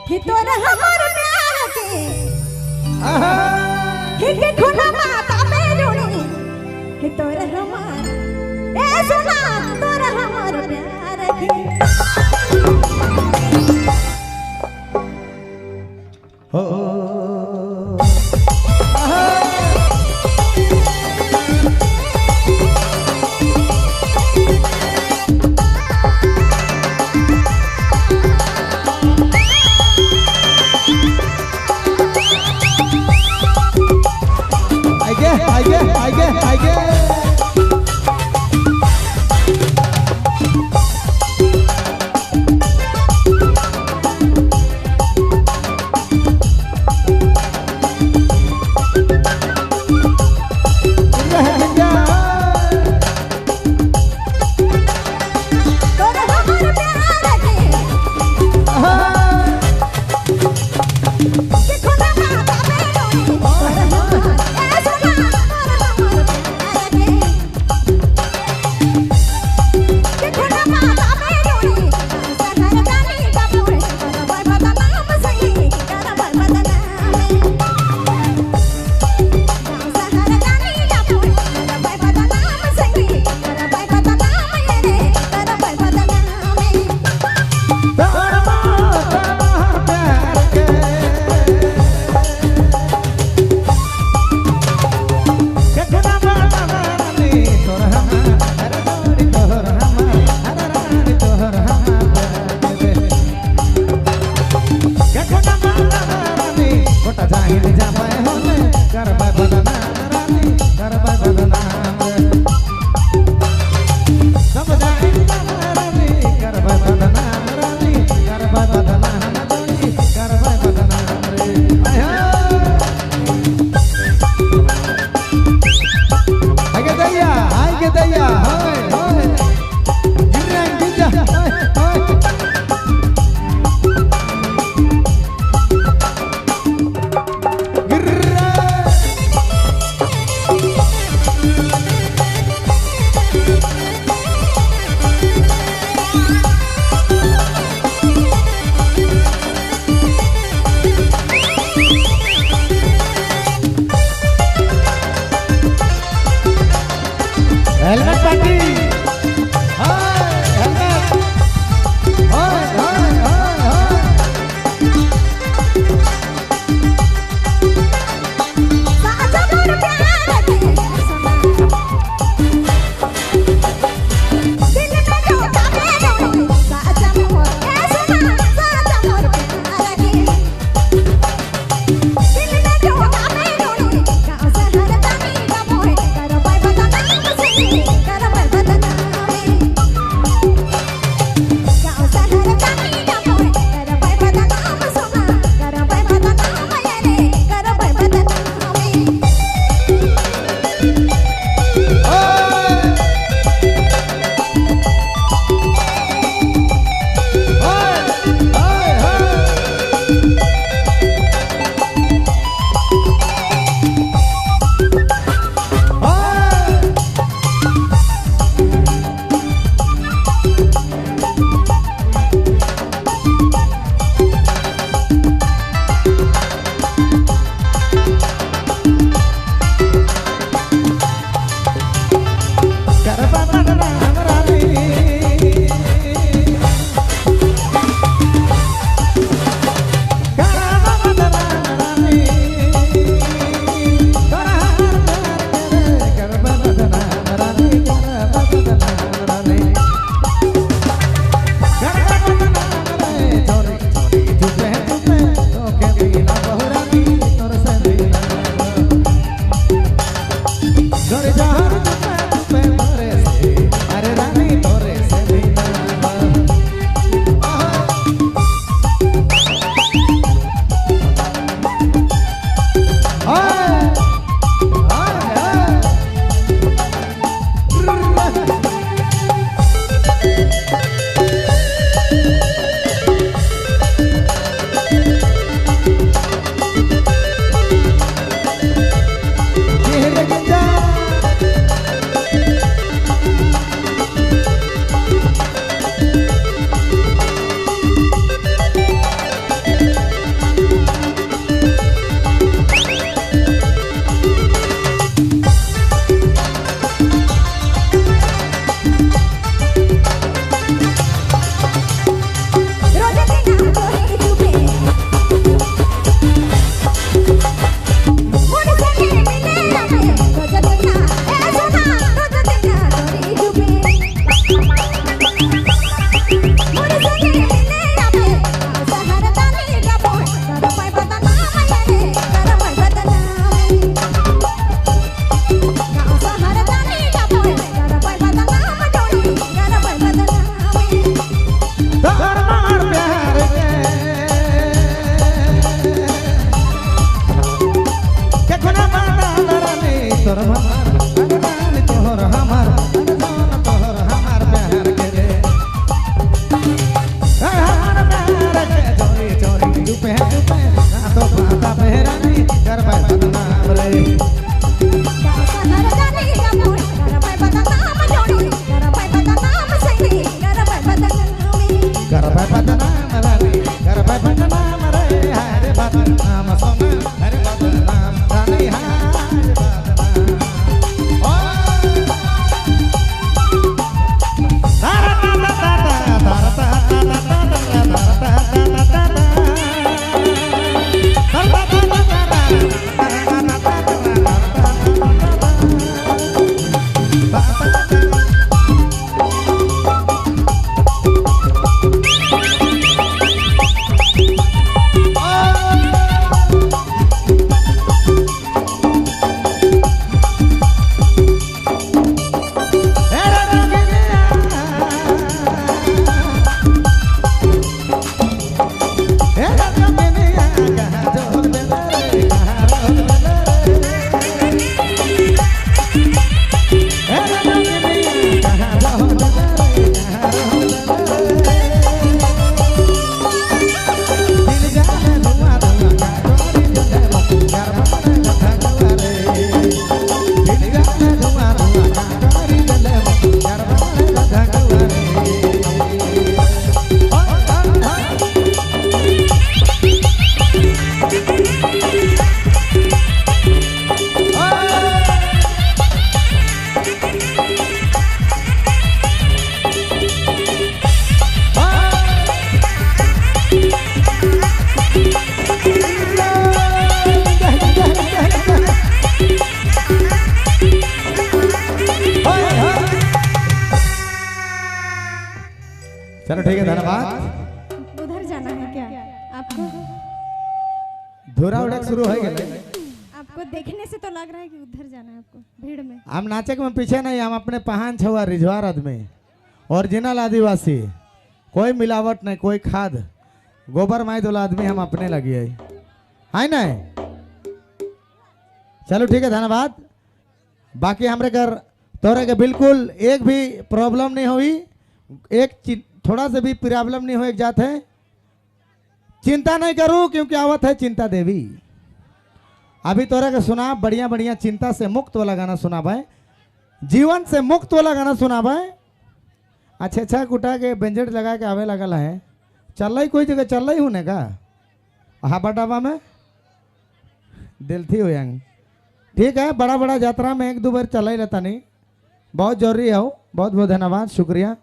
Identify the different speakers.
Speaker 1: कि तोरा हमार प्यार के के खुना माता मेलोनी कि तोरा हमार ए सुना तोरा हमार प्यार के
Speaker 2: हो I get चलो ठीक है, धन्यवाद।
Speaker 1: उधर जाना है क्या आपको?
Speaker 2: धुरा उड़क शुरू हो गए।
Speaker 1: आपको देखने से तो लग रहा है कि उधर जाना है आपको, भीड़ में।
Speaker 2: हम नाचे के में पीछे नहीं, हम अपने पहान छुआ रिझवार आदमी, ओरिजिनल आदिवासी, कोई मिलावट नहीं, कोई खाद, गोबर माई दोला आदमी हम अपने लगी है नहीं। चलो ठीक है, धन्यवाद। बाकी हमरे घर तोरे के बिल्कुल एक भी प्रॉब्लम नहीं हुई, एक थोड़ा से भी प्रॉब्लम नहीं हो, एक जात है। चिंता नहीं करूं क्योंकि आवत है चिंता देवी। अभी तोरा के सुना बढ़िया बढ़िया चिंता से मुक्त वाला गाना सुना भाई, जीवन से मुक्त वाला गाना सुना भाई। अच्छा कुटा के बेंजट लगा के आवे लगल है, चल रही कोई जगह चल रही हूँ का हाबा डाबा में दिल थी हो। ठीक है, बड़ा बड़ा यात्रा में एक दो बार चल ही रहता नहीं, बहुत जरूरी है। बहुत बहुत धन्यवाद, शुक्रिया।